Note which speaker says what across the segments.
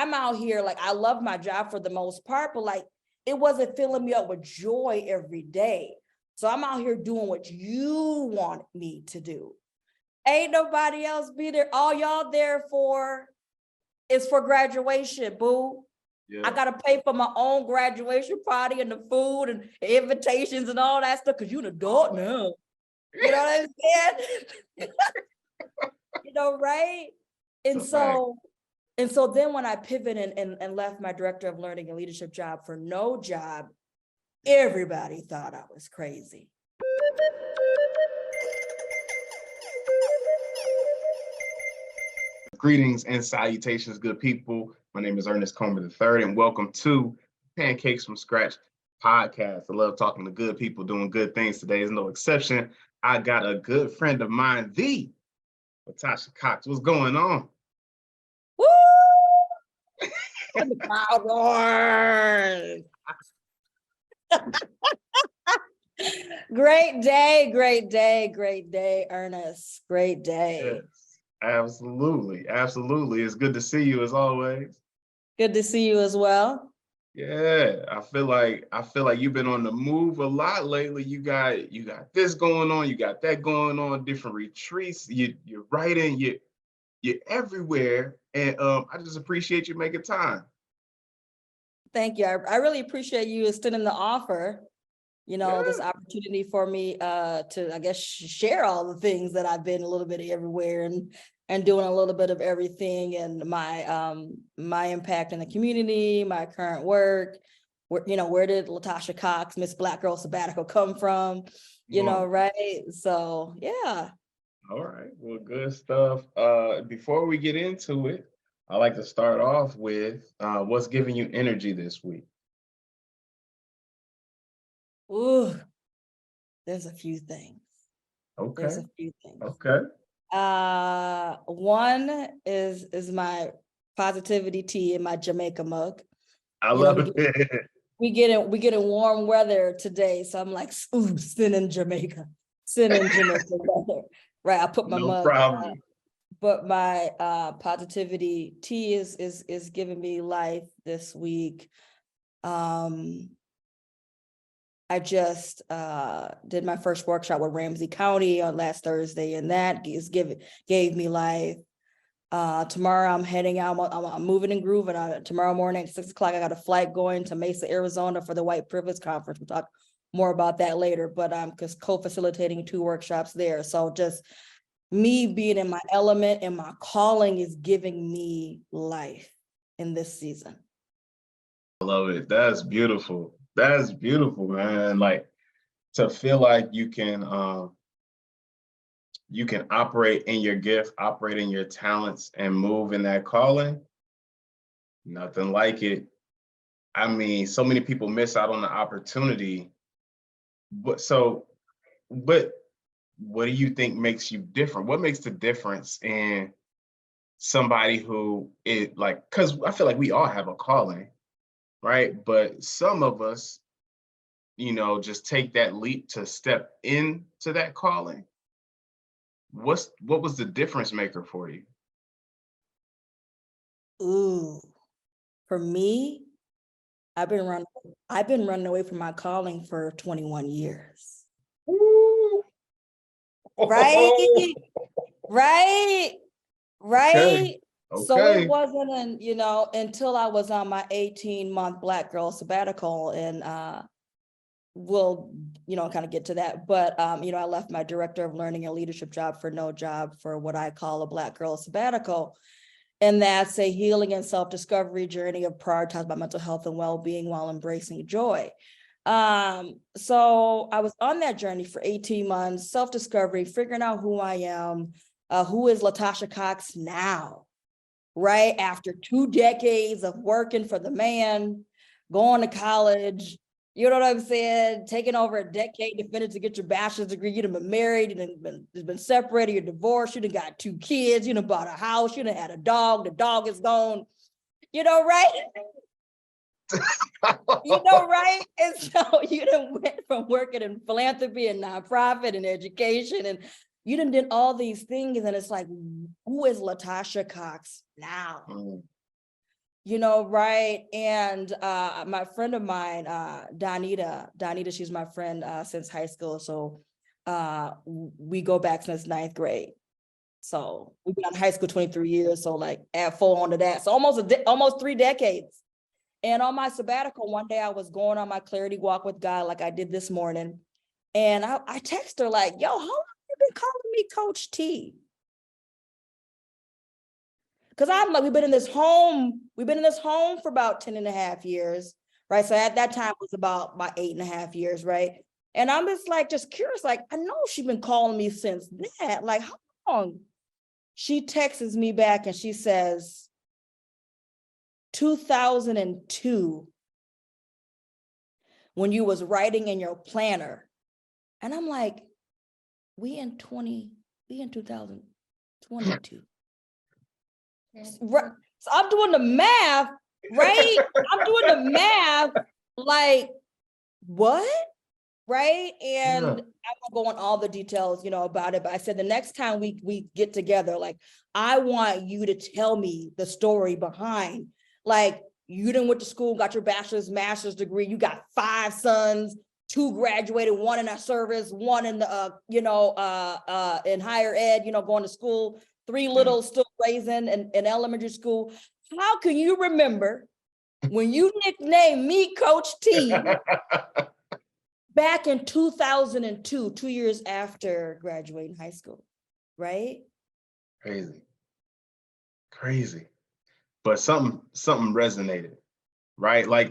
Speaker 1: I'm out here, like, I love my job for the most part, but like, it wasn't filling me up with joy every day. So I'm out here doing what you want me to do. Ain't nobody else be there. All y'all there for is for graduation, boo. Yeah. I gotta pay for my own graduation party and the food and invitations and all that stuff because you're an adult now. You know what I'm saying? You know, right? And so then when I pivoted and left my director of learning and leadership job for no job, everybody thought I was crazy.
Speaker 2: Greetings and salutations, good people. My name is Ernest Comer III, and welcome to Pancakes From Scratch Podcast. I love talking to good people doing good things. Today is no exception. I got a good friend of mine, the Latosha Cox. What's going on?
Speaker 1: Woo! The crowd roars. Great day, Ernest. Great day.
Speaker 2: Yes, absolutely. It's good to see you as always.
Speaker 1: Good to see you as well.
Speaker 2: Yeah, I feel like you've been on the move a lot lately. You got this going on, you got that going on, different retreats. You're writing, you're everywhere, and I just appreciate you making time.
Speaker 1: Thank you. I really appreciate you extending the offer. You know, this opportunity for me to, I guess, share all the things that I've been a little bit everywhere and doing a little bit of everything, and my impact in the community, my current work. Where did Latosha Cox, Miss Black Girl Sabbatical, come from? You know, right? So yeah.
Speaker 2: All right. Well, good stuff. Before we get into it, I like to start off with what's giving you energy this week.
Speaker 1: Ooh, there's a few things.
Speaker 2: Okay.
Speaker 1: There's a few things.
Speaker 2: Okay.
Speaker 1: One is my positivity tea in my Jamaica mug.
Speaker 2: I love it.
Speaker 1: We get in warm weather today, so I'm like, ooh, sit in Jamaica weather. Right, I put my mug. No problem. But my positivity tea is giving me life this week. I just did my first workshop with Ramsey County on last Thursday, and that gave me life. Tomorrow I'm heading out. I'm moving and grooving. Tomorrow morning at 6 o'clock, I got a flight going to Mesa, Arizona for the White Privilege Conference. We'll talk more about that later, but I'm just co-facilitating 2 workshops there. So just me being in my element and my calling is giving me life in this season.
Speaker 2: I love it. That's beautiful. That's beautiful, man. Like, to feel like you can operate in your gift, operate in your talents, and move in that calling. Nothing like it. I mean, so many people miss out on the opportunity. But what do you think makes you different? What makes the difference in somebody who is like, because I feel like we all have a calling, right? But some of us, just take that leap to step into that calling. What was the difference maker for you?
Speaker 1: Ooh, for me, I've been running away from my calling for 21 years.
Speaker 2: Ooh.
Speaker 1: Right? Right?
Speaker 2: Okay.
Speaker 1: So it wasn't until I was on my 18-month Black Girl Sabbatical, and we'll kind of get to that, but I left my director of learning and leadership job for no job for what I call a Black Girl Sabbatical. And that's a healing and self-discovery journey of prioritizing my mental health and well-being while embracing joy. So I was on that journey for 18 months, self-discovery, figuring out who I am, who is Latosha Cox now, right? After 2 decades of working for the man, going to college, you know what I'm saying? Taking over a decade to finish to get your bachelor's degree. You'd have been married, you've been separated, you're divorced, you'd have got 2 kids, you'd have bought a house, you'd have had a dog, the dog is gone, right? Right? And so you done went from working in philanthropy and nonprofit and education, and you done did all these things, and it's like, who is Latosha Cox now? Right. And my friend of mine, Donita, she's my friend since high school. So we go back since ninth grade. So we've been in high school 23 years. So like add 4 onto that. So almost 3 decades. And on my sabbatical, one day I was going on my clarity walk with God, like I did this morning. And I text her like, yo, how long have you been calling me Coach T? Because I'm like, we've been in this home for about 10 and a half years, right? So at that time it was about 8.5 years, right? And I'm just curious, like, I know she's been calling me since that. Like, how long? She texts me back and she says, 2002, when you was writing in your planner. And I'm like, we in 2022. Right. So I'm doing the math, right? I'm doing the math, like, what? Right. And I won't go on all the details, about it. But I said the next time we get together, like, I want you to tell me the story behind, like, you done went to school, got your master's degree, you got 5 sons, 2 graduated, 1 in a service, 1 in the in higher ed, going to school, 3 little still raising in elementary school. How can you remember when you nicknamed me Coach T back in 2002, 2 years after graduating high school, right?
Speaker 2: Crazy. But something resonated, right? Like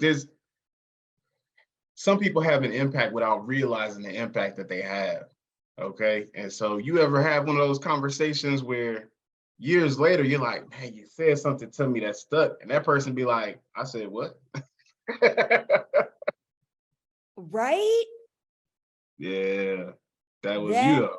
Speaker 2: some people have an impact without realizing the impact that they have. Okay. And so you ever have one of those conversations where years later you're like, man, you said something to me that stuck, and that person be like, I said what?
Speaker 1: Right?
Speaker 2: Yeah, that was you though.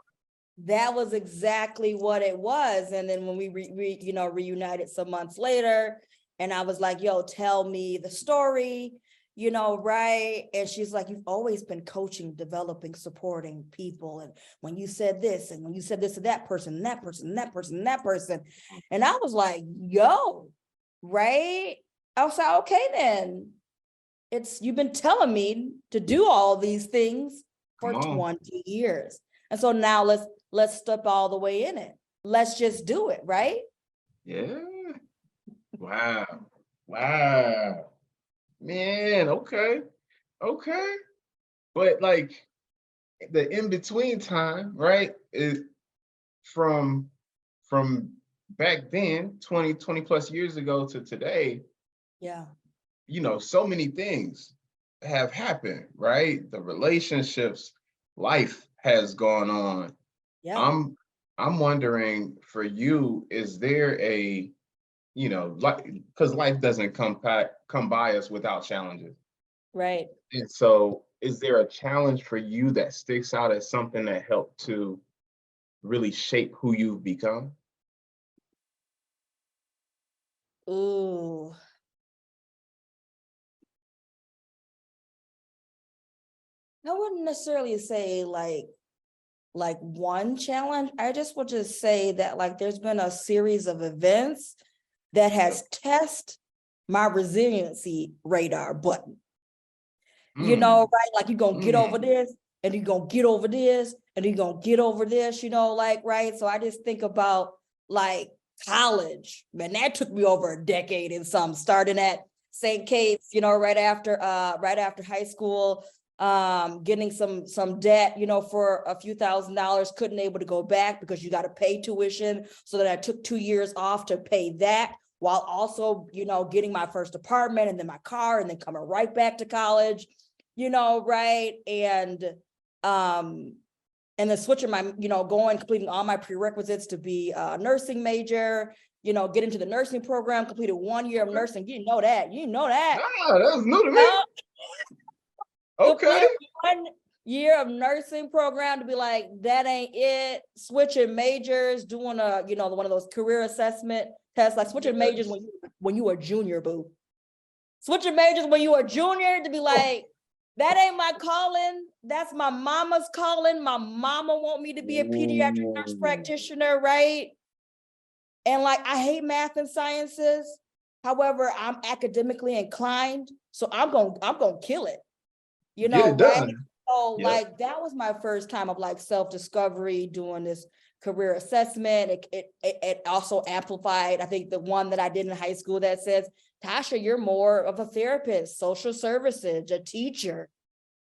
Speaker 1: That was exactly what it was. And then when we reunited some months later, and I was like, yo, tell me the story, right? And she's like, you've always been coaching, developing, supporting people. And when you said this, and when you said this to that person, and that person, and that person, and that person. And I was like, yo, right? I was like, okay, then you've been telling me to do all these things for 20 years. And so now let's step all the way in it. Let's just do it, right?
Speaker 2: Yeah. Wow. Man, okay. But like the in-between time, right? Is from back then, 20 plus years ago to today.
Speaker 1: Yeah.
Speaker 2: So many things have happened, right? The relationships, life has gone on.
Speaker 1: Yeah.
Speaker 2: I'm wondering for you, is there a, like, because life doesn't come by us without challenges.
Speaker 1: Right.
Speaker 2: And so is there a challenge for you that sticks out as something that helped to really shape who you've become?
Speaker 1: Ooh. I wouldn't necessarily say like one challenge. I just would just say that like there's been a series of events that has tested my resiliency radar button. Right? Like you're gonna get over this, and you're gonna get over this, and you're gonna get over this, right? So I just think about like college, man, that took me over a decade and some, starting at St. Kate's, right after high school, getting some debt, for a few $1,000s, couldn't able to go back because you got to pay tuition. So that I took 2 years off to pay that, while also, getting my first apartment and then my car, and then coming right back to college, right? And then switching my, completing all my prerequisites to be a nursing major, get into the nursing program, completed 1 year of nursing. You know that.
Speaker 2: Ah, that was new to me. Okay.
Speaker 1: 1 year of nursing program to be like, that ain't it. Switching majors, doing one of those career assessment tests, like switching majors when you were a junior, boo. Switching majors when you were a junior to be like, that ain't my calling. That's my mama's calling. My mama want me to be a pediatric nurse practitioner, right? And like, I hate math and sciences. However, I'm academically inclined, so I'm gonna kill it,
Speaker 2: Get it
Speaker 1: right?
Speaker 2: done.
Speaker 1: So
Speaker 2: Yep.
Speaker 1: like that was my first time of like self-discovery, doing this career assessment. It also amplified, I think, the one that I did in high school that says, Tasha, you're more of a therapist, social services, a teacher,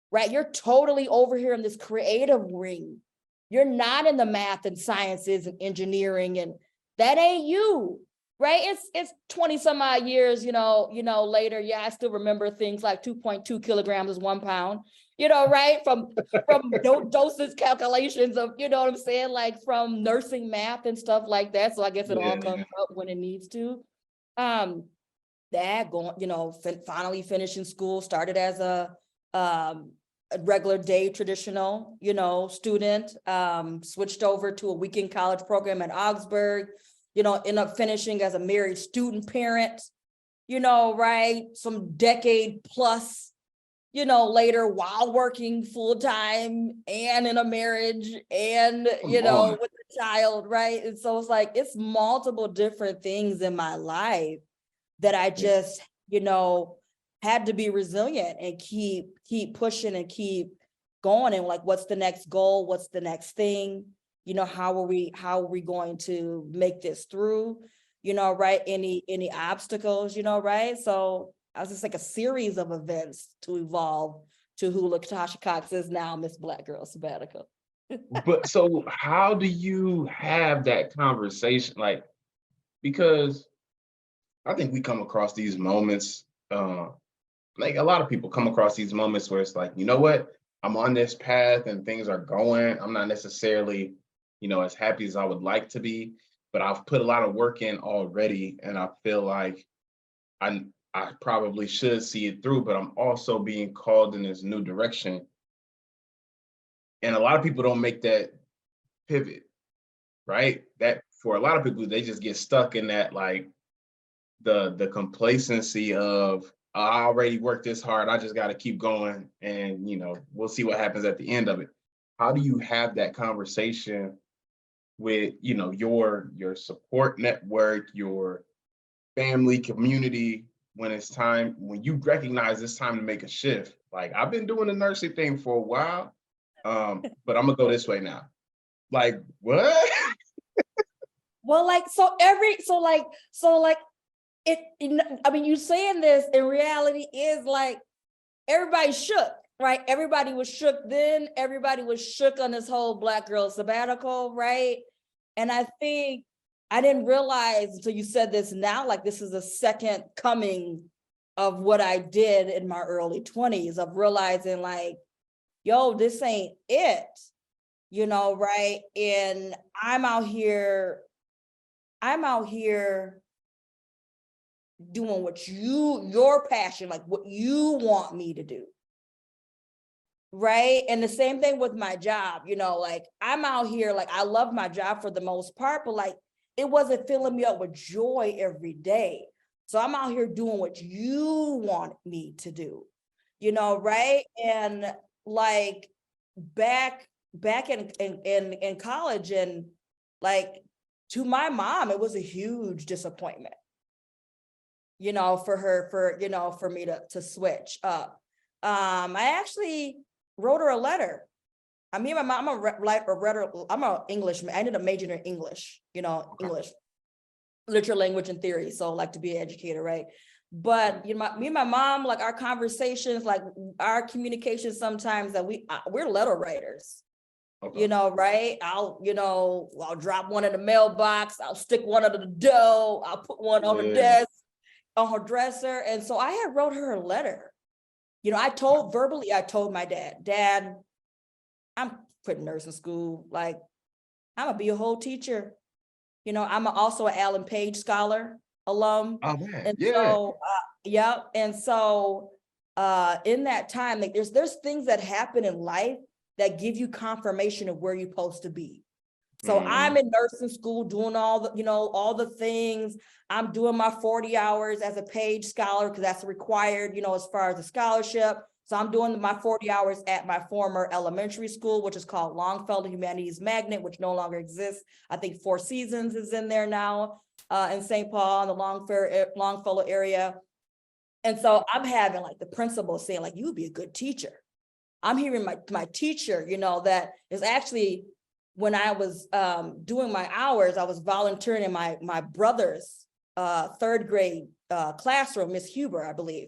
Speaker 1: right? You're totally over here in this creative ring. You're not in the math and sciences and engineering, and that ain't you, right? It's 20 some odd years, later. Yeah, I still remember things like 2.2 kilograms is 1 pound, right? From dosage calculations of, you know what I'm saying? Like from nursing math and stuff like that. So I guess it all
Speaker 2: Yeah.
Speaker 1: comes up when it needs to. That going, finally finishing school, started as a regular day traditional, student, switched over to a weekend college program at Augsburg, ended up finishing as a married student parent, right? Some decade plus, later while working full time and in a marriage and,
Speaker 2: Come on.
Speaker 1: with a child, right? And so it's like, it's multiple different things in my life that I just, had to be resilient and keep pushing and keep going. And like, what's the next goal? What's the next thing? How are we going to make this through? Right? Any obstacles, right? So I was just like a series of events to evolve to who Latosha Cox is now, Miss Black Girl Sabbatical.
Speaker 2: But so how do you have that conversation? Like, because I think we come across these moments, like a lot of people come across these moments where it's like, you know what, I'm on this path and things are going. I'm not necessarily, as happy as I would like to be, but I've put a lot of work in already, and I feel like I probably should see it through, but I'm also being called in this new direction. And a lot of people don't make that pivot, right? That for a lot of people, they just get stuck in that, like, the complacency of, I already worked this hard, I just got to keep going, and we'll see what happens at the end of it. How do you have that conversation with your support network, your family, community, when you recognize it's time to make a shift? Like, I've been doing the nursing thing for a while, but I'm gonna go this way now. Like, what?
Speaker 1: Well, like, I mean, you saying this in reality is like, everybody shook, right? Everybody was shook then. Everybody was shook on this whole Black Girl Sabbatical, right? And I think I didn't realize until you said this now, like this is a second coming of what I did in my early 20s, of realizing like, yo, this ain't it, right? And I'm out here doing what your passion, like what you want me to do. Right. And the same thing with my job, like I'm out here, like I love my job for the most part, but like it wasn't filling me up with joy every day. So I'm out here doing what you want me to do, right? And like back in college, and like to my mom, it was a huge disappointment, for me to switch up. I actually wrote her a letter. I mean, my mom, I'm an English, I ended up majoring in English,
Speaker 2: Okay.
Speaker 1: English, literature, language, and theory. So I like to be an educator, right? But me and my mom, like our conversations, like our communication, sometimes that we're letter writers.
Speaker 2: Okay.
Speaker 1: Right? I'll drop one in the mailbox, I'll stick one under the door, I'll put one on the desk, on her dresser. And so I had wrote her a letter. I told my dad, I'm quitting nursing school. Like, I'm gonna be a whole teacher. I'm also an Alan Page Scholar alum.
Speaker 2: Oh man,
Speaker 1: And
Speaker 2: yeah.
Speaker 1: so, yep. And so in that time, like there's things that happen in life that give you confirmation of where you're supposed to be. So I'm in nursing school doing all the things. I'm doing my 40 hours as a Page Scholar because that's required, as far as the scholarship. So I'm doing my 40 hours at my former elementary school, which is called Longfellow Humanities Magnet, which no longer exists. I think Four Seasons is in there now. in St. Paul in the Longfellow area. And so I'm having like the principal saying like, you would be a good teacher. I'm hearing my teacher, that is actually, when I was doing my hours, I was volunteering in my brother's third grade classroom, Miss Huber, I believe.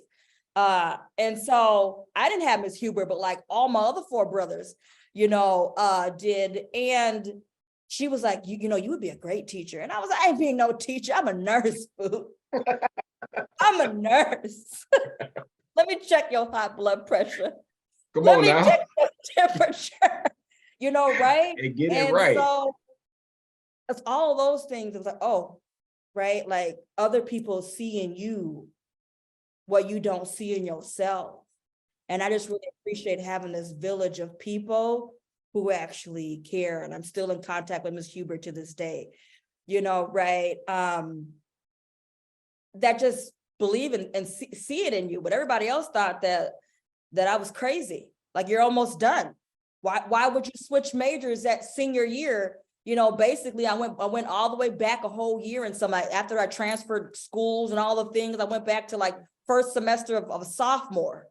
Speaker 1: And so I didn't have Miss Huber, but like all my other four brothers, did. And she was like, you would be a great teacher. And I was like, I ain't being no teacher. I'm a nurse, boo. I'm a nurse. Let me check your high blood pressure.
Speaker 2: Come
Speaker 1: Let
Speaker 2: on
Speaker 1: me
Speaker 2: now.
Speaker 1: check your temperature. Right?
Speaker 2: And get it
Speaker 1: And
Speaker 2: right.
Speaker 1: so it's all those things. It's like, oh, right? Like other people see in you what you don't see in yourself. And I just really appreciate having this village of people who actually care. And I'm still in contact with Ms. Huber to this day, right? That just believe and see it in you. But everybody else thought that I was crazy. Like, you're almost done. Why would you switch majors that senior year? Basically I went all the way back a whole year. And so after I transferred schools and all the things, I went back to like first semester of a sophomore.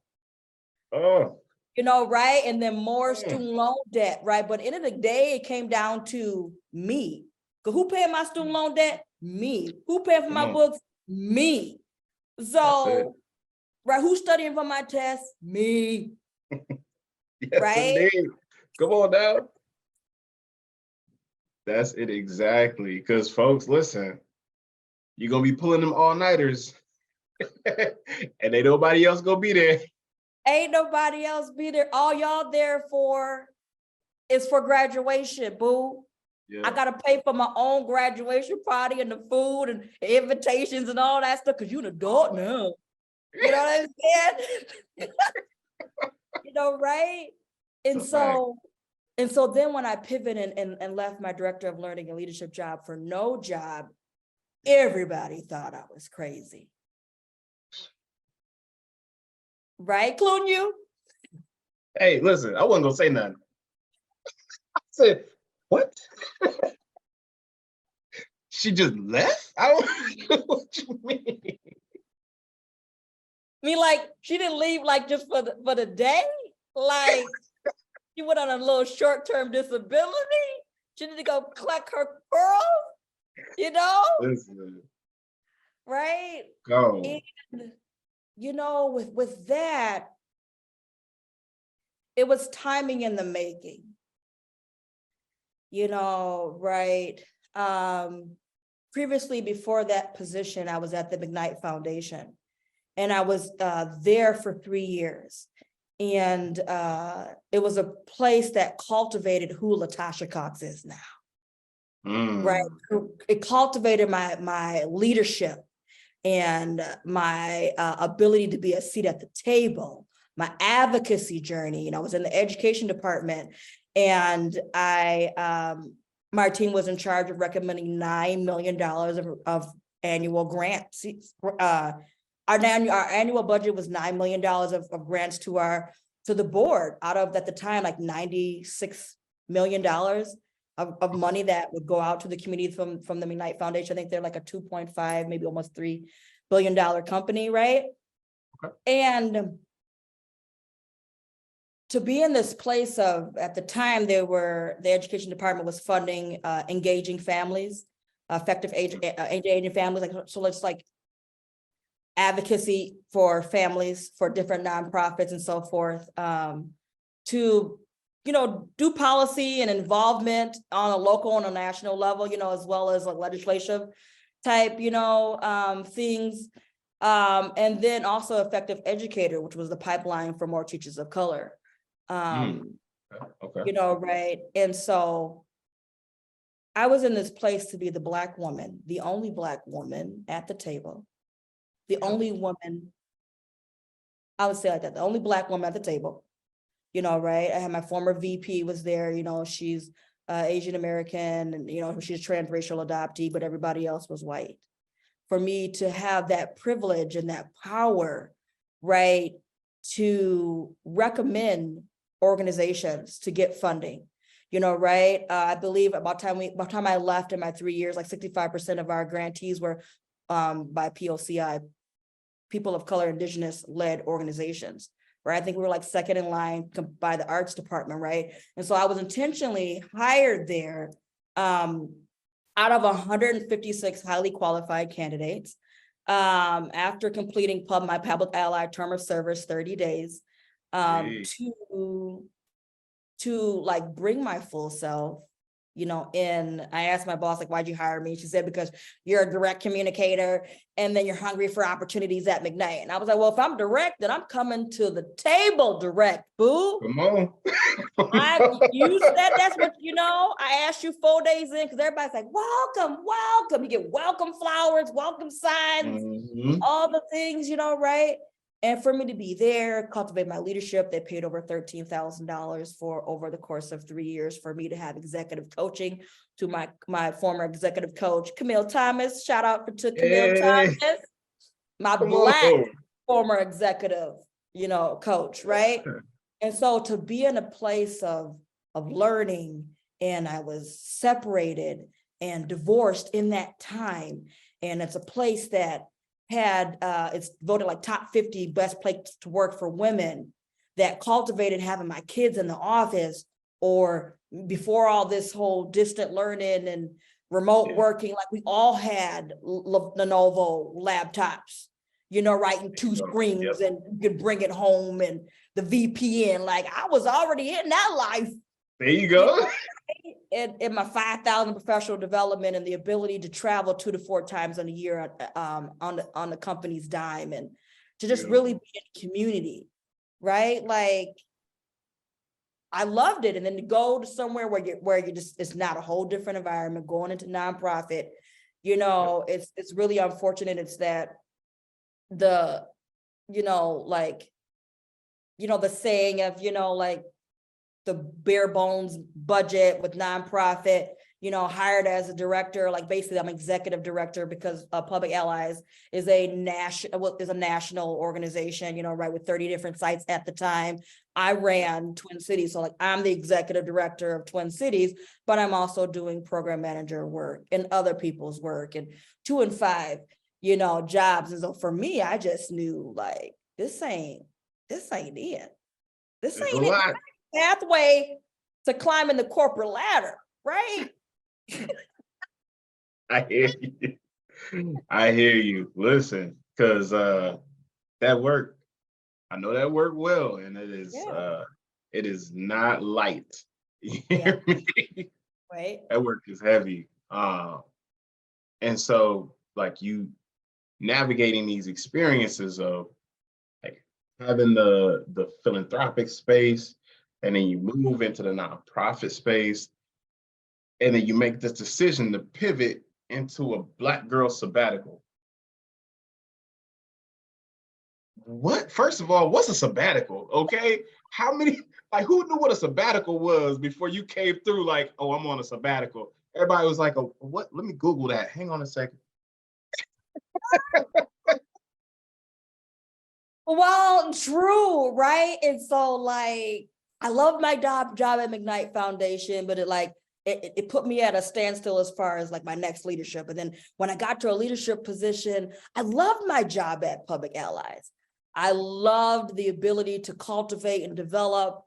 Speaker 2: Oh.
Speaker 1: Right? And then more student loan debt, right? But end of the day, it came down to me. Because who paying my student loan debt? Me. Who paying for my books? Me. So, right, who's studying for my tests? Me.
Speaker 2: Yes,
Speaker 1: right?
Speaker 2: Indeed. Come on now. That's it exactly. Because folks, listen, you're gonna be pulling them all-nighters. And ain't nobody else gonna be there.
Speaker 1: Ain't nobody else be there. All y'all there for is for graduation, boo. Yeah. I gotta pay for my own graduation party and the food and invitations and all that stuff because you're an adult now. You know what I'm saying? Right? And so then when I pivoted and left my director of learning and leadership job for no job, everybody thought I was crazy. Right, including you?
Speaker 2: Hey, listen, I wasn't gonna say nothing. I said, what? She just left? I don't know what you mean.
Speaker 1: I mean, like, she didn't leave like just for the day. Like, she went on a little short-term disability. She need to go collect her pearls,
Speaker 2: Listen.
Speaker 1: Right?
Speaker 2: Go.
Speaker 1: And, with that, it was timing in the making. Right? Previously, before that position, I was at the McKnight Foundation, and I was there for 3 years. And it was a place that cultivated who Latosha Cox is now. Right? It cultivated my leadership and my ability to be a seat at the table, my advocacy journey. I was in the education department, and my team was in charge of recommending $9 million of annual grants. Our annual budget was $9 million of grants to the board out of, at the time, like $96 million of money that would go out to the community from the McKnight Foundation. I think they're like a 2.5, maybe almost $3 billion company, right? Okay. And to be in this place of, at the time, the education department was funding engaging families, effective age-aging families. So it's like advocacy for families, for different nonprofits and so forth, to do policy and involvement on a local and a national level, as well as like legislative type, things. And then also effective educator, which was the pipeline for more teachers of color. Okay. Right. And so I was in this place to be the Black woman, the only Black woman at the table, the only woman, I would say like that, the only Black woman at the table. Right? I had my former VP was there, she's Asian American, and, she's transracial adoptee, but everybody else was white. For me to have that privilege and that power, right, to recommend organizations to get funding, right? I believe by the time I left in my 3 years, like 65% of our grantees were by POCI, people of color, indigenous led organizations, right? I think we were like second in line by the arts department, right? And so I was intentionally hired there out of 156 highly qualified candidates. After completing my public ally term of service, 30 days, to like bring my full self, and I asked my boss, like, why'd you hire me? She said, because you're a direct communicator and then you're hungry for opportunities at McKnight. And I was like, well, if I'm direct, then I'm coming to the table direct, boo.
Speaker 2: Come on.
Speaker 1: You said that's what, I asked you 4 days in, because everybody's like, welcome, welcome. You get welcome flowers, welcome signs, all the things, right? And for me to be there, cultivate my leadership, they paid over $13,000 for over the course of 3 years for me to have executive coaching to my former executive coach, Camille Thomas. Shout out to Camille Thomas, my Black former executive, coach, right? And so to be in a place of learning, and I was separated and divorced in that time, and it's a place that had it's voted like top 50 best place to work for women, that cultivated having my kids in the office, or before all this whole distant learning and remote working, like we all had Lenovo laptops, right, and two screens, and you could bring it home, and the VPN, like I was already in that life.
Speaker 2: There you go.
Speaker 1: In my 5,000 professional development, and the ability to travel 2 to 4 times in a year on the company's dime, and to just really be in community, right? Like I loved it. And then to go to somewhere where you just, it's not a whole different environment, going into nonprofit, it's really unfortunate. It's that the saying of, like the bare bones budget with nonprofit, hired as a director, like basically I'm executive director, because Public Allies is a national organization, right, with 30 different sites at the time. I ran Twin Cities. So like I'm the executive director of Twin Cities, but I'm also doing program manager work and other people's work, and 2 and 5, jobs. And so for me, I just knew like, this ain't it. This ain't it. Pathway to climbing the corporate ladder, right?
Speaker 2: I hear you. Listen, because that work, I know that work well, and it is not light. You hear me?
Speaker 1: Right.
Speaker 2: That work is heavy. And so like you navigating these experiences of like having the philanthropic space, and then you move into the nonprofit space, and then you make this decision to pivot into a Black Girl Sabbatical. What? First of all, what's a sabbatical? Okay, how many? Like, who knew what a sabbatical was before you came through? Like, oh, I'm on a sabbatical. Everybody was like, oh, what? Let me Google that. Hang on a second.
Speaker 1: Well, true, right? And so like, I love my job at McKnight Foundation, but it put me at a standstill as far as like my next leadership. And then when I got to a leadership position, I loved my job at Public Allies. I loved the ability to cultivate and develop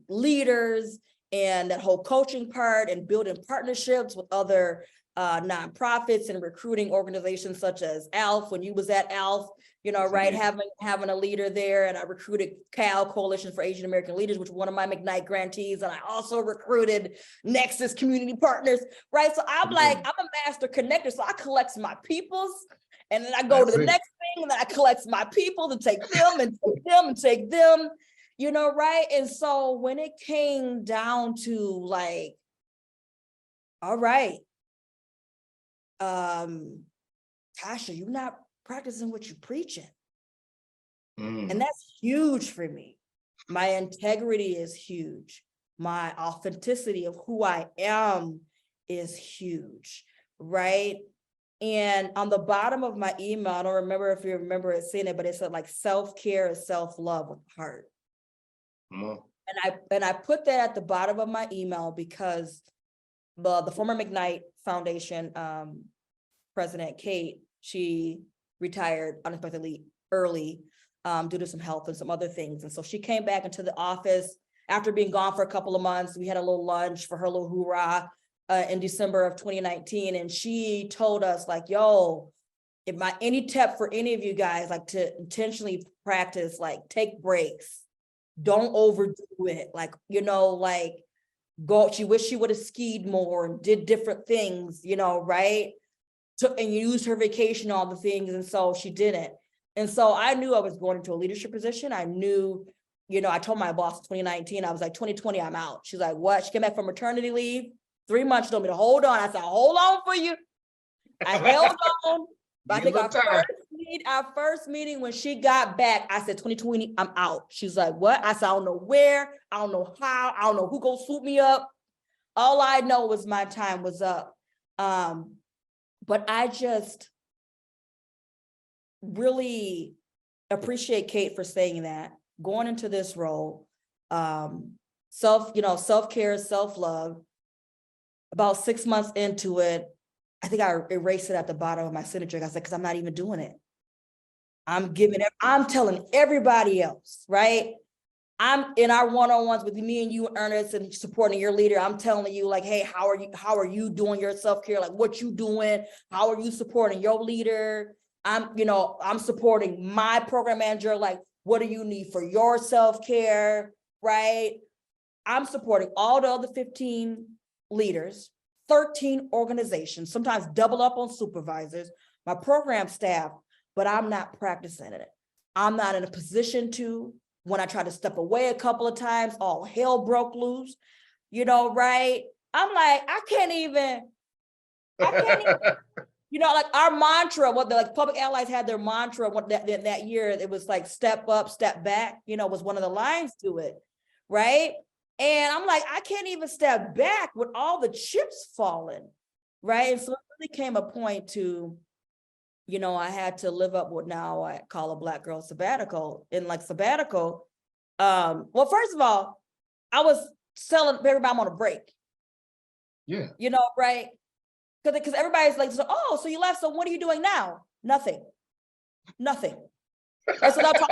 Speaker 1: leaders, and that whole coaching part, and building partnerships with other nonprofits and recruiting organizations such as ALF. When you was at ALF, right, having a leader there, and I recruited CAL, Coalition for Asian American Leaders, which was one of my McKnight grantees, and I also recruited Nexus Community Partners, right? So I'm like, I'm a master connector, so I collect my peoples, and then I go to the next thing, and then I collect my people to take them and take them and take them, right? And so when it came down to like, all right, Tasha, you're not practicing what you're preaching. And that's huge for me. My integrity is huge. My authenticity of who I am is huge, right? And on the bottom of my email, I don't remember if you remember it seeing it, but it said like self-care is self-love with heart. And I put that at the bottom of my email because the former McKnight Foundation president, Kate, she retired unexpectedly early due to some health and some other things. And so she came back into the office after being gone for a couple of months. We had a little lunch for her little hoorah in December of 2019. And she told us like, yo, if any tip for any of you guys, like to intentionally practice, like take breaks, don't overdo it. Like, like she wished she would have skied more and did different things, right? And used her vacation, all the things. And so she didn't. And so I knew I was going into a leadership position. I knew, I told my boss in 2019, I was like, 2020, I'm out. She's like, what? She came back from maternity leave, 3 months, she told me to hold on. I said, hold on for you. I held on. But I think our first meeting when she got back, I said, 2020, I'm out. She's like, what? I said, I don't know where, I don't know how, I don't know who gonna swoop me up. All I know was my time was up. But I just really appreciate Kate for saying that, going into this role, self-care, self-love. About 6 months into it, I think I erased it at the bottom of my signature. I said, because I'm not even doing it. I'm telling everybody else, right? I'm in our one-on-ones with me and you, Ernest, and supporting your leader. I'm telling you, like, hey, how are you doing your self-care? Like, what you doing? How are you supporting your leader? I'm supporting my program manager. Like, what do you need for your self-care, right? I'm supporting all the other 15 leaders, 13 organizations, sometimes double up on supervisors, my program staff, but I'm not practicing it. I'm not in a position to. When I tried to step away a couple of times, all hell broke loose, right? I'm like, I can't even, like our mantra, what the like Public Allies had their mantra that year, it was like step up, step back, was one of the lines to it, right? And I'm like, I can't even step back with all the chips falling, right? And so it really came a point to, I had to live up what now I call a Black Girl Sabbatical. In like sabbatical, well, first of all, I was telling everybody I'm on a break.
Speaker 2: Yeah.
Speaker 1: Right? Because everybody's like, oh, so you left, so what are you doing now? Nothing. And so I'll talk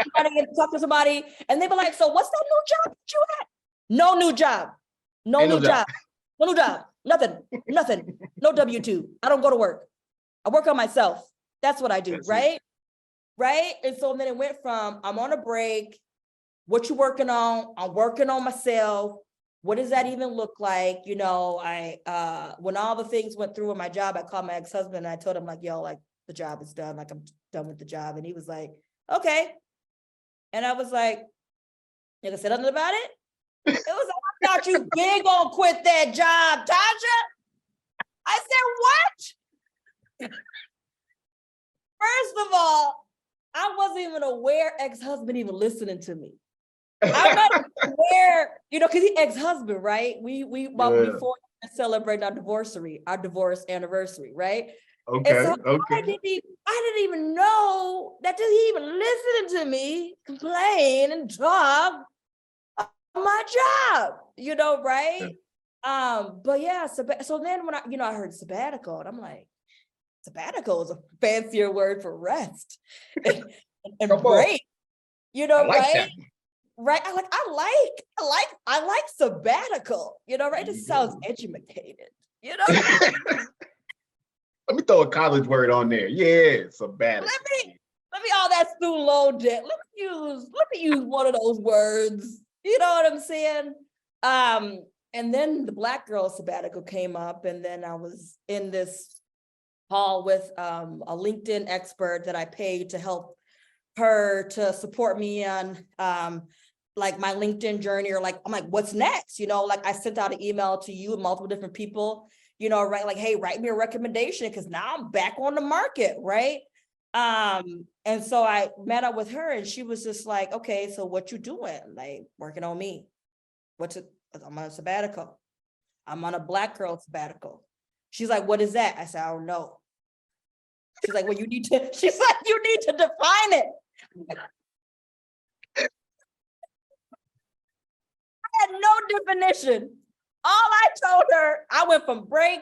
Speaker 1: to somebody, and they be like, so what's that new job that you had? No new job. No new job. Nothing. No W-2. I don't go to work. I work on myself. That's what I do, right? Right? And so then it went from, I'm on a break. What you working on? I'm working on myself. What does that even look like? When all the things went through with my job, I called my ex-husband and I told him like, yo, like the job is done. Like I'm done with the job. And he was like, okay. And I was like, you gonna say nothing about it? It was like, I thought you big on quit that job, Tasha. I said, what? First of all, I wasn't even aware ex-husband even listening to me. I'm not aware, because he ex-husband, right? Before celebrating our divorce anniversary, right?
Speaker 2: Okay.
Speaker 1: So
Speaker 2: okay.
Speaker 1: I didn't even know that he even listened to me complain and talk about my job, right? But yeah, so then when I heard sabbatical, and I'm like, sabbatical is a fancier word for rest and break, right?
Speaker 2: That.
Speaker 1: Right. I like sabbatical, right? It sounds educated,
Speaker 2: Let me throw a college word on there. Yeah, sabbatical.
Speaker 1: Let me all that student loan debt. Let me use one of those words. You know what I'm saying? And then the Black Girl Sabbatical came up, and then I was in this call with a LinkedIn expert that I paid to help her to support me on like my LinkedIn journey, or like, I'm like, what's next? Like I sent out an email to you and multiple different people, right? Like, hey, write me a recommendation, because now I'm back on the market, right? And so I met up with her, and she was just like, okay, so what you doing? Like, working on me. I'm on a sabbatical. I'm on a Black Girl Sabbatical. She's like, what is that? I said, I don't know. She's like, well, you need to define it. had no definition. All I told her, I went from break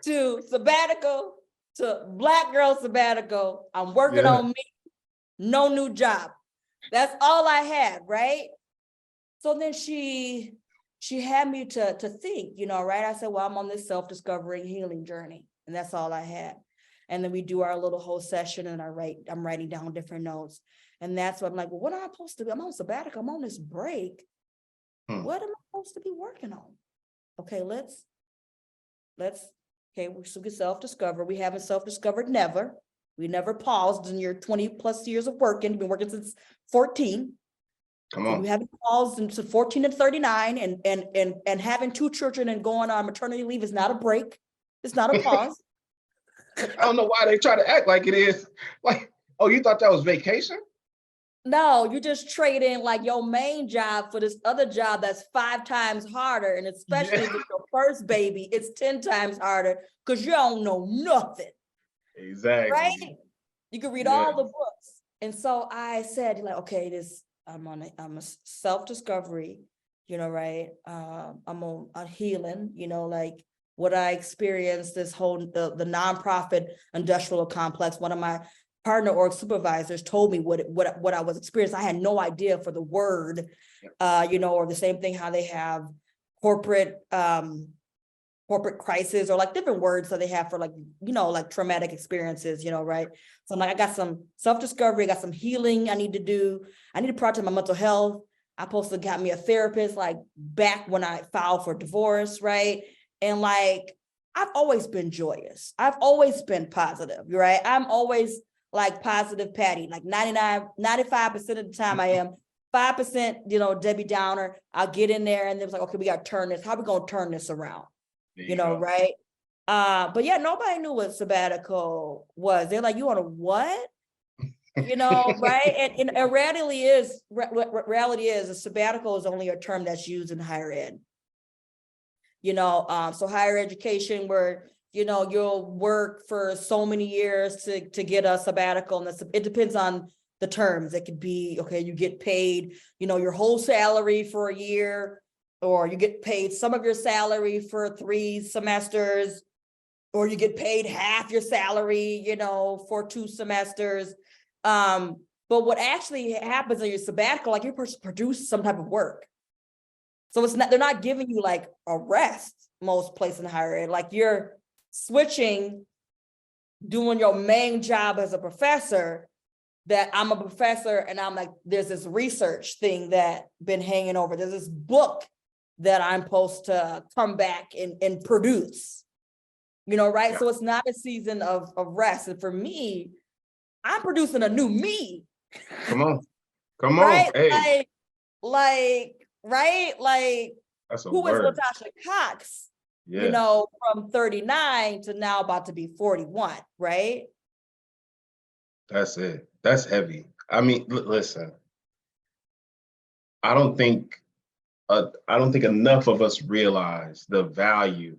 Speaker 1: to sabbatical to Black Girl Sabbatical. I'm working on me. No new job. That's all I had, right? So then she had me to think, right? I said, well, I'm on this self-discovery healing journey, and that's all I had. And then we do our little whole session, and I'm writing down different notes. And that's what I'm like, well, what am I supposed to be? I'm on sabbatical, I'm on this break. What am I supposed to be working on? Okay, let's we still get self-discover. We haven't self-discovered never. We never paused in your 20 plus years of working. You've been working since 14.
Speaker 2: Come on.
Speaker 1: We haven't paused into 14 to 39, and having 2 children and going on maternity leave is not a break. It's not a pause.
Speaker 2: I don't know why they try to act like it is. Like, oh, you thought that was vacation?
Speaker 1: No, you just trade in like your main job for this other job that's 5 times harder. And especially if it's your first baby, it's 10 times harder because you don't know nothing.
Speaker 2: Exactly.
Speaker 1: Right? You can read all the books. And so I said, like, okay, I'm a self-discovery, right? I'm on healing, like what I experienced, this whole, the nonprofit industrial complex. One of my partner org supervisors told me what I was experiencing. I had no idea for the word, or the same thing, how they have corporate crisis, or like different words that they have for like traumatic experiences, right? So I'm like, I got some self-discovery, I got some healing I need to do. I need to prioritize my mental health. I supposed to got me a therapist like back when I filed for divorce, right? And like, I've always been joyous. I've always been positive, right? I'm always like positive Patty, like 95% of the time I am. 5%, Debbie Downer. I'll get in there and it was like, okay, we got to turn this. How are we going to turn this around? Right? But yeah, nobody knew what sabbatical was. They're like, you on a what? Right? And reality is a sabbatical is only a term that's used in higher ed. So higher education where, you'll work for so many years to get a sabbatical, and it depends on the terms. It could be, okay, you get paid, your whole salary for a year, or you get paid some of your salary for 3 semesters, or you get paid half your salary, for 2 semesters. But what actually happens in your sabbatical, like you're supposed to produce some type of work. So they're not giving you like a rest, most places in higher ed. Like you're switching, doing your main job as a professor, that I'm a professor and I'm like, there's this research thing that been hanging over. There's this book that I'm supposed to come back and produce, right? Yeah. So it's not a season of rest. And for me, I'm producing a new me.
Speaker 2: Come on.
Speaker 1: Right?
Speaker 2: Hey.
Speaker 1: Right? Like,
Speaker 2: that's a
Speaker 1: who
Speaker 2: word.
Speaker 1: is Latosha Cox? Yeah. From 39 to now about to be 41, right?
Speaker 2: That's it. That's heavy. I mean, listen, I don't think enough of us realize the value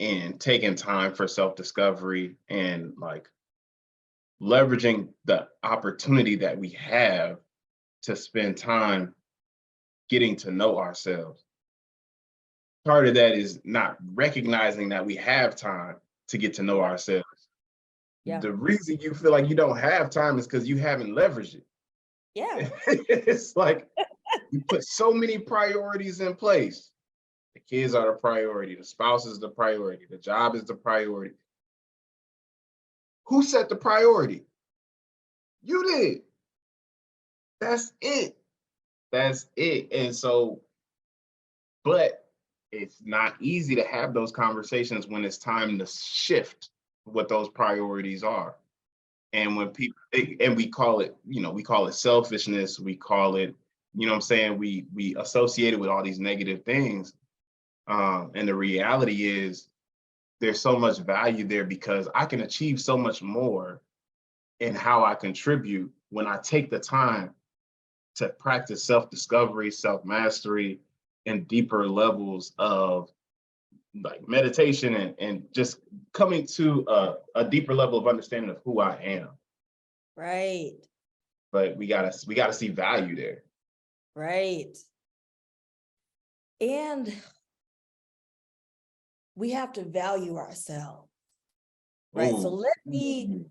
Speaker 2: in taking time for self-discovery and like leveraging the opportunity that we have to spend time getting to know ourselves. Part of that is not recognizing that we have time to get to know ourselves. Yeah. The reason you feel like you don't have time is because you haven't leveraged it.
Speaker 1: Yeah.
Speaker 2: It's like you put so many priorities in place. The kids are the priority, the spouse is the priority, the job is the priority. Who set the priority? You did. That's it. That's it. And so, but it's not easy to have those conversations when it's time to shift what those priorities are. And when people, and we call it, we call it selfishness, we call it, what I'm saying, we associate it with all these negative things. And the reality is there's so much value there because I can achieve so much more in how I contribute when I take the time to practice self-discovery, self-mastery, and deeper levels of like meditation and just coming to a deeper level of understanding of who I am.
Speaker 1: Right.
Speaker 2: But we gotta see value there.
Speaker 1: Right. And we have to value ourselves, right? So let me,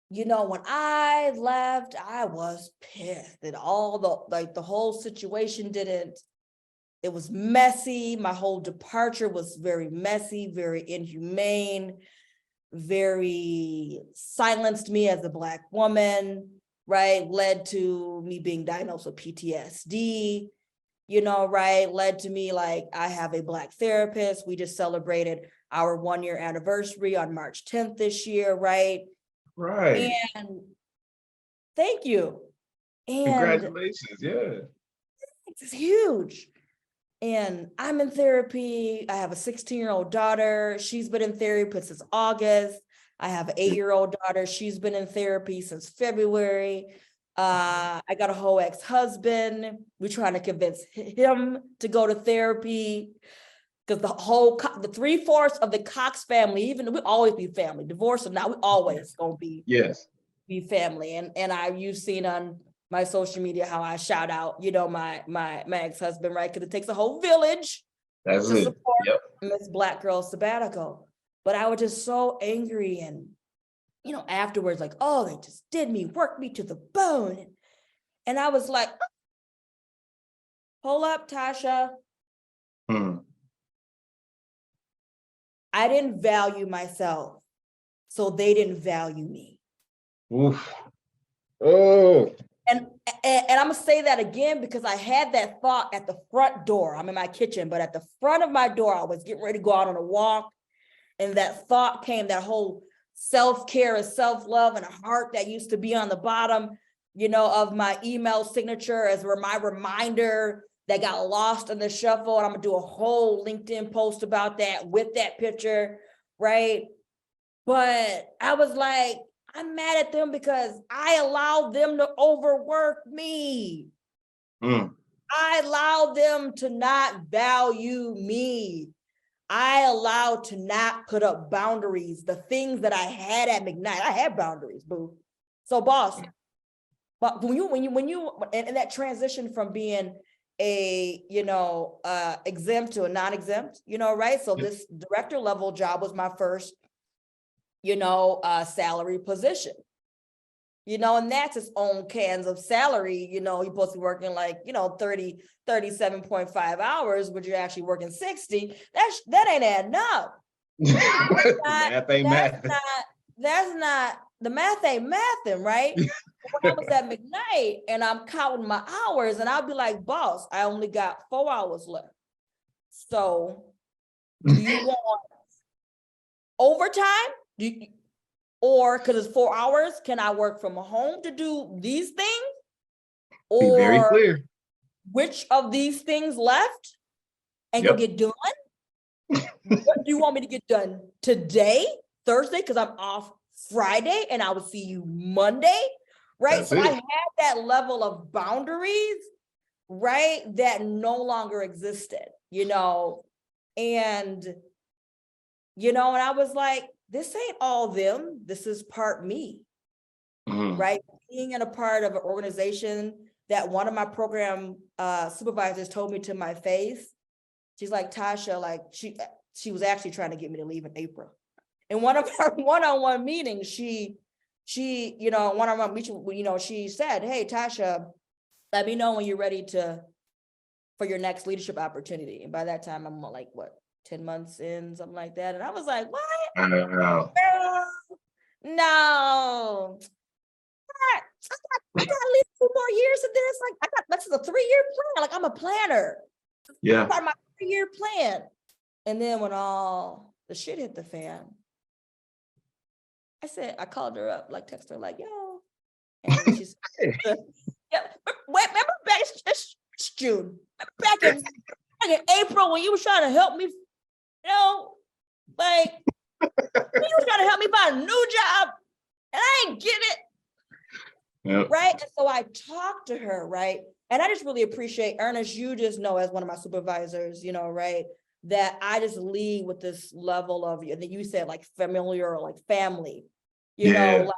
Speaker 1: when I left, I was pissed that the whole situation it was messy. My whole departure was very messy, very inhumane, very silenced me as a Black woman, right? Led to me being diagnosed with PTSD, right? Led to me, like, I have a Black therapist. We just celebrated our 1-year anniversary on March 10th this year, right?
Speaker 2: Right.
Speaker 1: And thank you. And
Speaker 2: congratulations. Yeah.
Speaker 1: it's huge. And I'm in therapy. I have a 16-year-old daughter. She's been in therapy since August. I have an 8-year-old daughter. She's been in therapy since February. I got a whole ex-husband. We're trying to convince him to go to therapy because the 3/4 of the Cox family, even we always be family, divorce or not, we always gonna be family. And you've seen on my social media how I shout out, my ex-husband, right? Because it takes a whole village to support Miss Black Girl Sabbatical. But I was just so angry and, afterwards, like, oh, they just worked me to the bone. And I was like, hold up, Tasha. I didn't value myself, so they didn't value me.
Speaker 2: Oof. Oh.
Speaker 1: And I'm gonna say that again because I had that thought at the front door. I'm in my kitchen, but at the front of my door, I was getting ready to go out on a walk. And that thought came, that whole self-care and self-love and a heart that used to be on the bottom, of my email signature as my reminder that got lost in the shuffle. And I'm gonna do a whole LinkedIn post about that with that picture, right? But I was like, I'm mad at them because I allowed them to overwork me. I allowed them to not value me. I allowed to not put up boundaries, the things that I had at McKnight. I had boundaries, boo. So boss, but when you and that transition from being a, exempt to a non-exempt, right? So this director level job was my first, salary position, and that's its own cans of salary. You're supposed to be working like, 37.5 hours, but you're actually working 60. That ain't adding up.
Speaker 2: Math ain't math.
Speaker 1: That's not, the math ain't mathing, right? When I was at McKnight and I'm counting my hours and I'll be like, boss, I only got 4 hours left. So do you want overtime? Or because it's 4 hours, can I work from home to do these things? Or
Speaker 2: be very clear.
Speaker 1: Which of these things left and go get done? What do you want me to get done today, Thursday? Because I'm off Friday and I will see you Monday, right? So I had that level of boundaries, right? That no longer existed, and, and I was like, this ain't all them. This is part me, right? Being in a part of an organization that one of my program supervisors told me to my face. She's like, Tasha, like she was actually trying to get me to leave in April. In one of our one-on-one meetings, she she said, hey, Tasha, let me know when you're ready for your next leadership opportunity. And by that time, I'm like, what, 10 months in, something like that. And I was like, what? No. I got to leave 2 more years of this. Like, that's a 3-year plan. Like, I'm a planner.
Speaker 2: Yeah.
Speaker 1: Part of my 3-year plan. And then when all the shit hit the fan, I called her up, like, text her, like, yo. And she's, yeah, remember back, it's June. Back in April when you was trying to help me, like, you was trying to help me find a new job, and I ain't get it. Yep. Right. And so I talked to her, right? And I just really appreciate, Ernest, you just know, as one of my supervisors, right, that I just lead with this level of, and then you said like familiar or like family, know,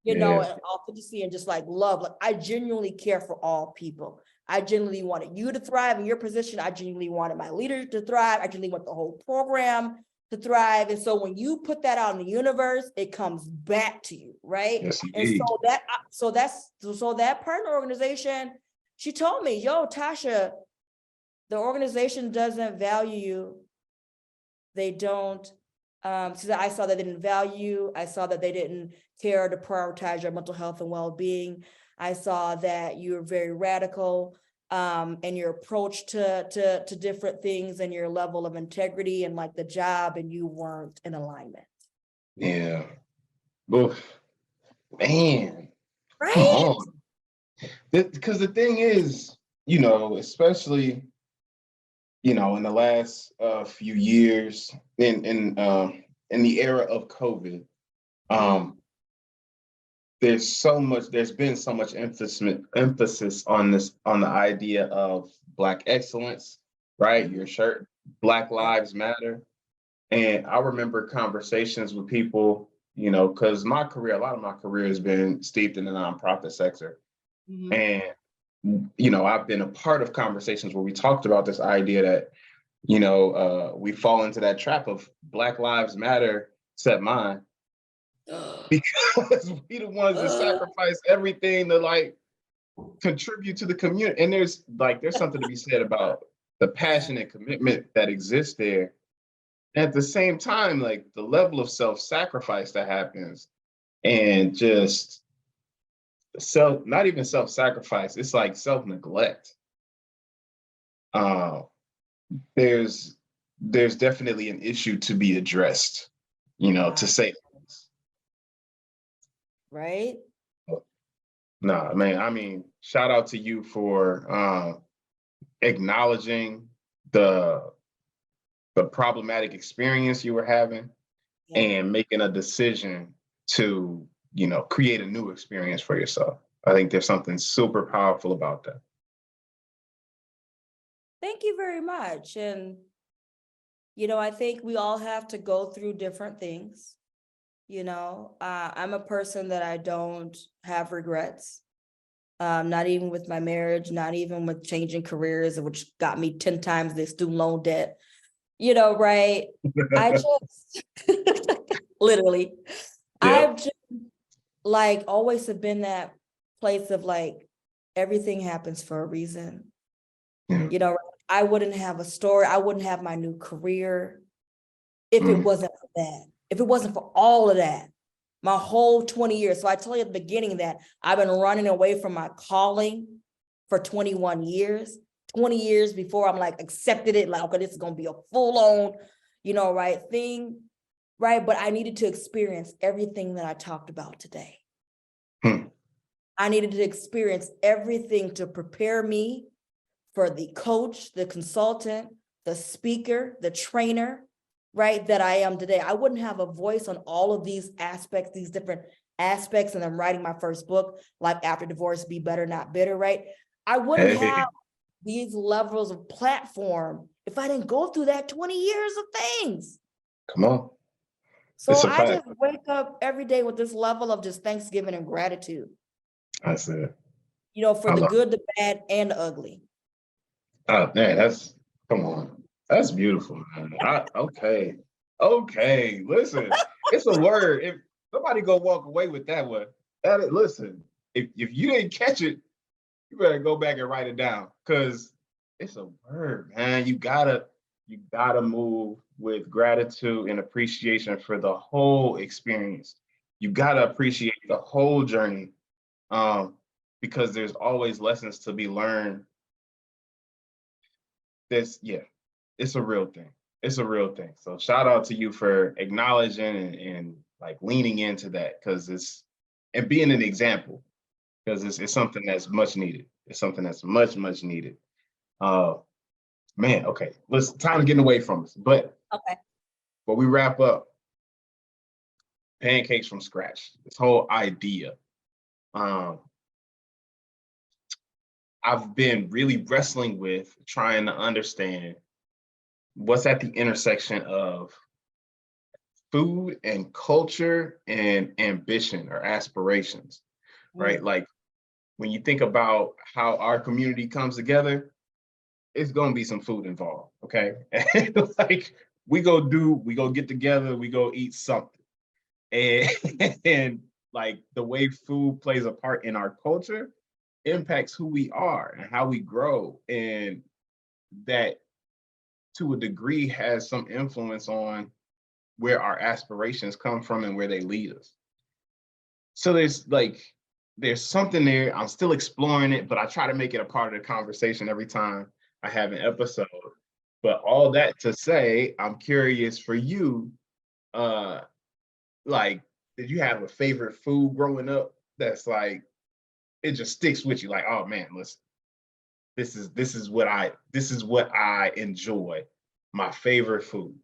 Speaker 1: like, and authenticity and just like love. Like, I genuinely care for all people. I genuinely wanted you to thrive in your position. I genuinely wanted my leader to thrive. I genuinely want the whole program to thrive. And so when you put that out in the universe, it comes back to you, right?
Speaker 2: Yes,
Speaker 1: And
Speaker 2: indeed.
Speaker 1: so that partner organization, she told me, yo, Tasha, the organization doesn't value you. They don't. So I saw that they didn't value. I saw that they didn't care to prioritize your mental health and well-being. I saw that you were very radical and your approach to different things and your level of integrity and like the job, and you weren't in alignment.
Speaker 2: Yeah. Well, man, come
Speaker 1: Right?
Speaker 2: on. Because the thing is, especially, in the last few years in the era of COVID, there's been so much emphasis on the idea of Black excellence, right? Your shirt, Black Lives Matter. And I remember conversations with people, because a lot of my career has been steeped in the nonprofit sector. And, I've been a part of conversations where we talked about this idea that, we fall into that trap of Black Lives Matter, except mine, because we the ones that sacrifice everything to like contribute to the community. And there's something to be said about the passion and commitment that exists there. At the same time, like the level of self-sacrifice that happens, and just not even self-sacrifice, it's like self-neglect. There's definitely an issue to be addressed, to say.
Speaker 1: Right?
Speaker 2: Nah, man, I mean, shout out to you for acknowledging the problematic experience you were having and making a decision to, create a new experience for yourself. I think there's something super powerful about that.
Speaker 1: Thank you very much. And, I think we all have to go through different things. I'm a person that I don't have regrets. Not even with my marriage, not even with changing careers, which got me 10 times the student loan debt. Right? I just literally, I've just like always have been that place of like, everything happens for a reason. I wouldn't have a story. I wouldn't have my new career if it wasn't for that. If it wasn't for all of that, my whole 20 years. So I tell you at the beginning that I've been running away from my calling for 21 years. 20 years before I'm like accepted it, like, okay, this is gonna be a full-on, thing, right? But I needed to experience everything that I talked about today. I needed to experience everything to prepare me for the coach, the consultant, the speaker, the trainer, right, that I am today. I wouldn't have a voice on all of these aspects, these different aspects, and I'm writing my first book, like After Divorce, Be Better, Not Bitter, right? I wouldn't have these levels of platform if I didn't go through that 20 years of things.
Speaker 2: Come on.
Speaker 1: So I just wake up every day with this level of just thanksgiving and gratitude.
Speaker 2: That's it.
Speaker 1: For the good, the bad, and the ugly.
Speaker 2: Oh man, come on. That's beautiful, man. Okay. Listen, it's a word. If somebody go walk away with that one, listen, if you didn't catch it, you better go back and write it down, because it's a word, man. You gotta move with gratitude and appreciation for the whole experience. You gotta appreciate the whole journey, because there's always lessons to be learned. It's a real thing. It's a real thing. So shout out to you for acknowledging and like leaning into that, and being an example, because it's something that's much needed. It's something that's much, much needed. Man, okay. Listen, time to get away from us. But before we wrap up, Pancakes from Scratch, this whole idea. I've been really wrestling with trying to understand what's at the intersection of food and culture and ambition or aspirations, right? Like, when you think about how our community comes together, it's gonna be some food involved, okay? Like we go get together, we go eat something. And and like the way food plays a part in our culture impacts who we are and how we grow. And that to a degree has some influence on where our aspirations come from and where they lead us. So there's something there. I'm still exploring it, but I try to make it a part of the conversation every time I have an episode. But all that to say, I'm curious for you, uh, like, did you have a favorite food growing up that's like it just sticks with you? Like, oh man, listen, this is what I enjoy. My favorite food.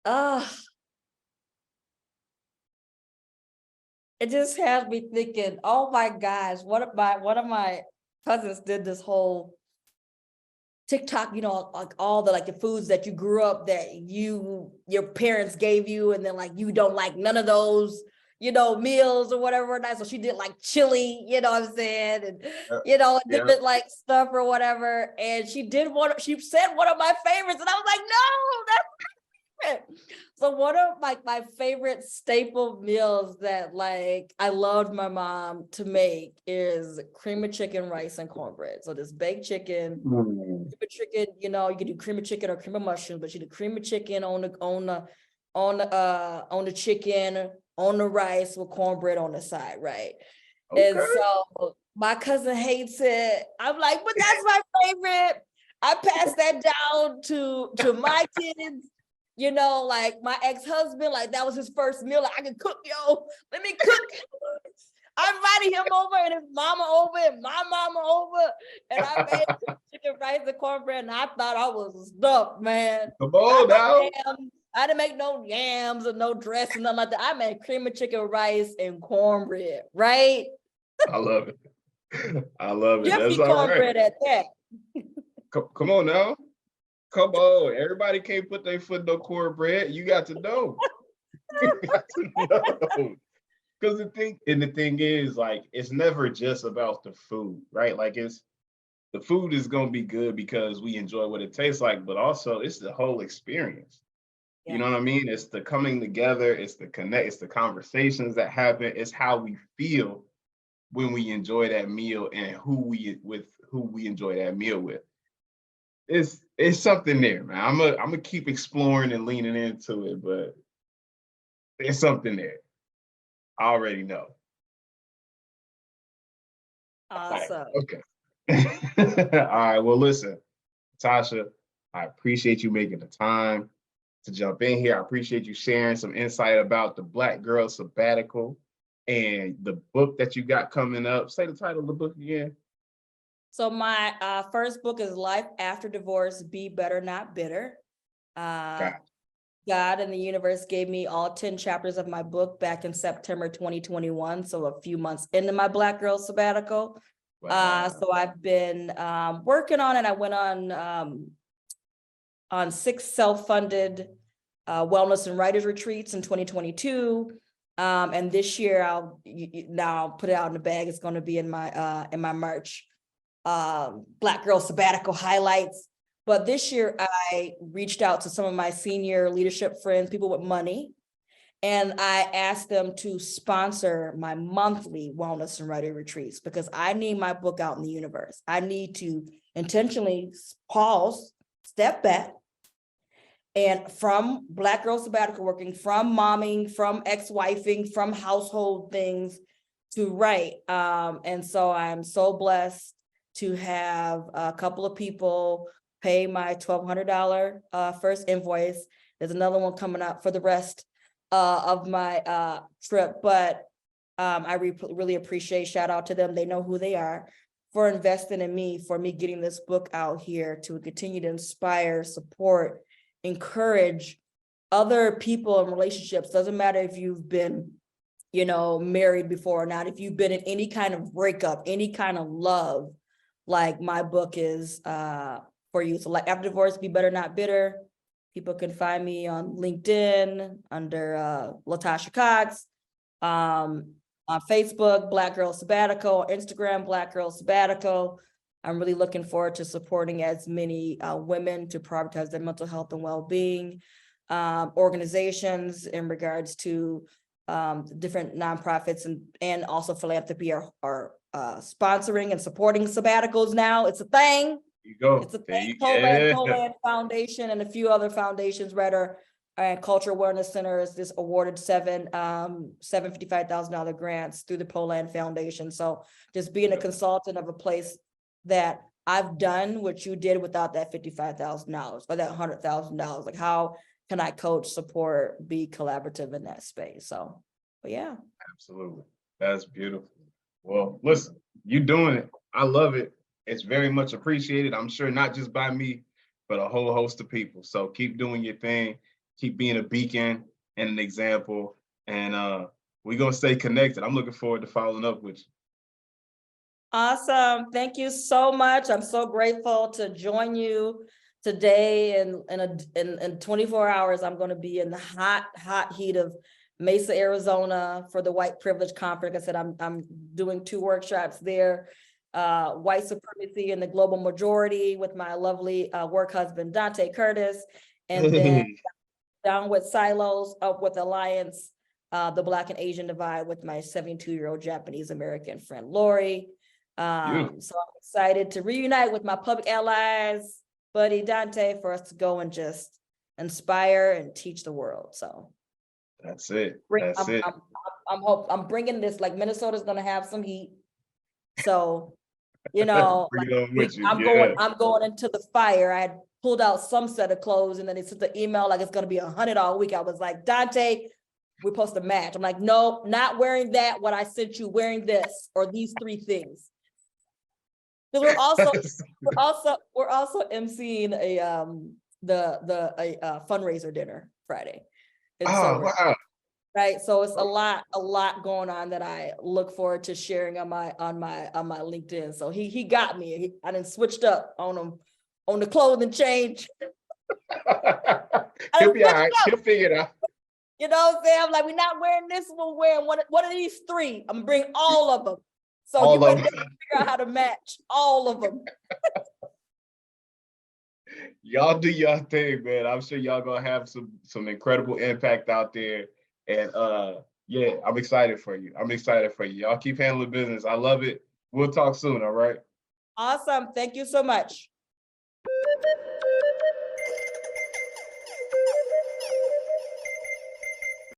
Speaker 1: Uh, it just has me thinking, oh my gosh, one of my cousins did this whole TikTok, like all the foods that you grew up that your parents gave you, and then like you don't like none of those, meals or whatever. And so she did like chili, you know what I'm saying? And
Speaker 2: Uh, yeah.
Speaker 1: different like stuff or whatever. And she said one of my favorites, and I was like, no, that's it. So one of my favorite staple meals that like I loved my mom to make is cream of chicken, rice, and cornbread. So this baked chicken,
Speaker 2: Mm,
Speaker 1: you can do cream of chicken or cream of mushroom, but you do cream of chicken on the chicken, on the rice with cornbread on the side, right? And
Speaker 2: okay.
Speaker 1: so my cousin hates it. I'm like, but that's my favorite. I pass that down to my kids. Like my ex-husband, like that was his first meal. Like, I can cook, let me cook. I invited him over and his mama over and my mama over, and I made chicken, rice, and cornbread, and I thought I was stuffed, man.
Speaker 2: Come on now.
Speaker 1: I didn't make no yams or no dressing, nothing like that. I made cream of chicken, rice, and cornbread, right?
Speaker 2: I love it. I love it. That's
Speaker 1: Jiffy
Speaker 2: all right.
Speaker 1: cornbread at that.
Speaker 2: Come on now. Come on. Everybody can't put their foot in no cornbread. You got to know. You got to know. Because the thing is, like, it's never just about the food, right? Like the food is gonna be good because we enjoy what it tastes like, but also it's the whole experience. You
Speaker 1: Yeah.
Speaker 2: know what I mean? It's the coming together, it's the connect, it's the conversations that happen, it's how we feel when we enjoy that meal and who we enjoy that meal with. It's something there, man. I'm gonna keep exploring and leaning into it, but there's something there. I already know. All right.
Speaker 1: Awesome.
Speaker 2: Okay. All right. Well, listen, Tasha, I appreciate you making the time to jump in here. I appreciate you sharing some insight about the Black Girl Sabbatical and the book that you got coming up. Say the title of the book again.
Speaker 1: So my first book is Life After Divorce, Be Better, Not Bitter.
Speaker 2: Got
Speaker 1: God and the universe gave me all 10 chapters of my book back in September 2021. So a few months into my Black Girl Sabbatical.
Speaker 2: Wow.
Speaker 1: So I've been working on it. I went on 6 self-funded wellness and writers retreats in 2022. And this year I'll put it out in the bag. It's going to be in my March Black Girl Sabbatical highlights. But this year I reached out to some of my senior leadership friends, people with money, and I asked them to sponsor my monthly wellness and writing retreats because I need my book out in the universe. I need to intentionally pause, step back, and from Black Girl Sabbatical working, from momming, from ex-wifing, from household things to write. And so I'm so blessed to have a couple of people pay my $1,200 first invoice. There's another one coming up for the rest of my trip, but I really appreciate, shout out to them. They know who they are, for investing in me, for me getting this book out here to continue to inspire, support, encourage other people in relationships. Doesn't matter if you've been, married before or not, if you've been in any kind of breakup, any kind of love, like my book is for you. So like After Divorce, Be Better, Not Bitter. People can find me on LinkedIn under Latosha Cox. On Facebook, Black Girl Sabbatical, Instagram, Black Girl Sabbatical. I'm really looking forward to supporting as many women to prioritize their mental health and well-being. Organizations in regards to different nonprofits and also philanthropy are sponsoring and supporting sabbaticals now. It's a thing.
Speaker 2: You go.
Speaker 1: It's a
Speaker 2: There
Speaker 1: thing.
Speaker 2: you
Speaker 1: Poland Foundation and a few other foundations, rather, and cultural awareness centers just awarded seven $55,000 grants through the Poland Foundation. So just being a consultant of a place that I've done what you did without that $55,000 or that $100,000, like how can I coach, support, be collaborative in that space? So, but yeah.
Speaker 2: Absolutely. That's beautiful. Well, listen, you doing it. I love it. It's very much appreciated. I'm sure not just by me, but a whole host of people. So keep doing your thing. Keep being a beacon and an example. And we're going to stay connected. I'm looking forward to following up with you.
Speaker 1: Awesome. Thank you so much. I'm so grateful to join you today. In 24 hours, I'm going to be in the hot heat of Mesa, Arizona for the White Privilege Conference. Like I said, I'm doing 2 workshops there. White Supremacy and the Global Majority with my lovely work husband, Dante Curtis. And then Down with Silos, Up with Alliance, the Black and Asian Divide with my 72-year-old Japanese American friend, Lori. So I'm excited to reunite with my public allies, buddy Dante, for us to go and just inspire and teach the world. So
Speaker 2: that's it.
Speaker 1: I'm bringing this, like Minnesota's going to have some heat. So, you know, I'm going into the fire. I had pulled out some set of clothes and then they sent the email like it's going to be 100 all week. I was like, Dante, we're supposed to match. I'm like, no, not wearing that. What I sent you, wearing this or these 3 things. Because we're also emceeing a fundraiser dinner Friday. And
Speaker 2: wow.
Speaker 1: Right. So it's a lot going on that I look forward to sharing on my LinkedIn. So he got me. I done switched up on him on the clothing change.
Speaker 2: He'll be all right. He'll figure it out.
Speaker 1: You know what I'm saying? I'm like, we're not wearing this, we're wearing one of these 3. I'm gonna bring all of them. So you better figure out how to match all of them.
Speaker 2: Y'all do your thing, man. I'm sure y'all gonna have some incredible impact out there. And yeah, I'm excited for you. Y'all keep handling business. I love it. We'll talk soon, all right?
Speaker 1: Awesome. Thank you so much.